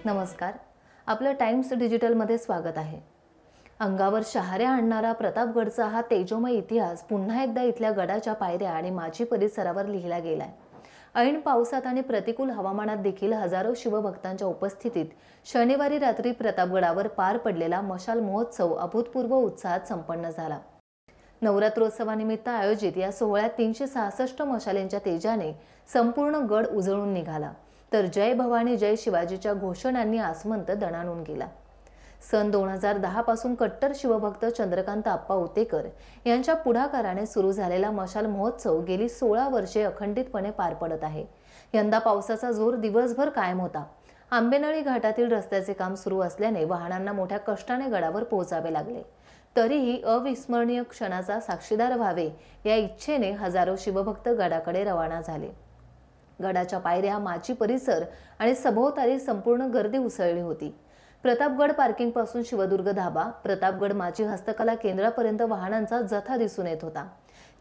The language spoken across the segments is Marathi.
नमस्कार. आपलं टाइम्स डिजिटलमध्ये स्वागत आहे. अंगावर शहारे आणणारा प्रतापगडचा हा तेजोमय इतिहास पुन्हा एकदा इथल्या गडाच्या पायऱ्या आणि माची परिसरावर लिहिला गेलाय. ऐन पावसात आणि प्रतिकूल हवामानात देखील हजारो शिवभक्तांच्या उपस्थितीत शनिवारी रात्री प्रतापगडावर पार पडलेला मशाल महोत्सव अभूतपूर्व उत्साहात संपन्न झाला. नवरात्रोत्सवानिमित्त आयोजित या सोहळ्यात 366 मशालींच्या तेजाने संपूर्ण गड उजळून निघाला, तर जय भवानी जय शिवाजीच्या घोषणांनी आसमंत दणाणून गेला. सन 2010 पासून कट्टर शिवभक्त चंद्रकांत आप्पा उतेकर यांच्या पुढाकाराने सुरू झालेला मशाल महोत्सव गेली 16 वर्षे अखंडितपणे पार पडत आहे. यंदा पावसाचा जोर दिवसभर कायम होता. आंबेनळी घाटातील रस्त्याचे काम सुरू असल्याने वाहनांना मोठ्या कष्टाने गडावर पोहोचावे लागले. तरीही अविस्मरणीय क्षणाचा साक्षीदार व्हावे या इच्छेने हजारो शिवभक्त गडाकडे रवाना झाले. गडाच्या पायऱ्या, माची परिसर आणि सभोवताली संपूर्ण गर्दी उसळली होती. प्रतापगड पार्किंग पासून शिवदुर्ग धाबा, प्रतापगड माची हस्तकला केंद्रापर्यंत वाहनांचा जथा दिसून येत होता.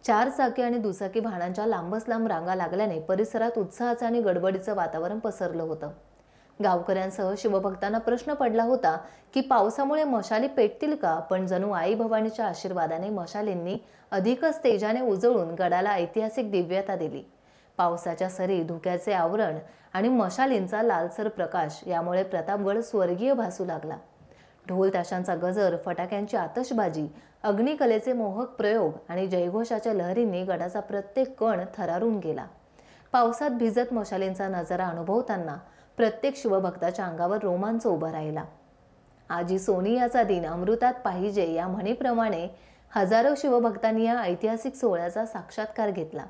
4 चाकी आणि दुचाकी वाहनांच्या लांबच लांब रांगा लागल्याने परिसरात उत्साहाचं आणि गडबडीचं वातावरण पसरलं होतं. गावकऱ्यांसह शिवभक्तांना प्रश्न पडला होता की पावसामुळे मशाली पेटतील का, पण जणू आई भवानीच्या आशीर्वादाने मशालींनी अधिकच तेजाने उजळून गडाला ऐतिहासिक दिव्यता दिली. पावसाच्या सरी, धुक्याचे आवरण आणि मशालींचा लालसर प्रकाश यामुळे प्रतापगड स्वर्गीय भासू लागला. ढोल ताशांचा गजर, फटाक्यांची आतषबाजी, अग्निकलेचे मोहक प्रयोग आणि जयघोषाच्या लहरींनी गडाचा प्रत्येक कण थरारून गेला. पावसात भिजत मशालींचा नजारा अनुभवताना प्रत्येक शिवभक्ताच्या अंगावर रोमांच उभा राहिला. आजी सोनियाचा दिन अमृतात पाहिजे या म्हणीप्रमाणे हजारो शिवभक्तांनी या ऐतिहासिक सोहळ्याचा साक्षात्कार घेतला.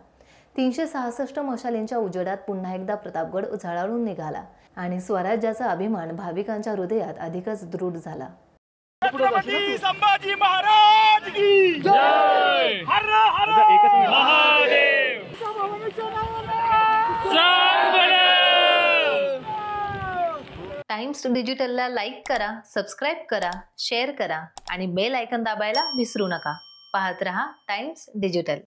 366 मशालींच्या उजेडात पुन्हा एकदा प्रतापगड झळाळून निघाला आणि स्वराज्याचा अभिमान भाविकांच्या हृदयात अधिकच दृढ झाला. छत्रपती संभाजी महाराज की जय. हर हर महादेव. टाइम्स डिजिटलला लाईक करा, सबस्क्राईब करा, शेअर करा आणि बेल आयकॉन दाबायला विसरू नका. पाहत रहा टाइम्स डिजिटल.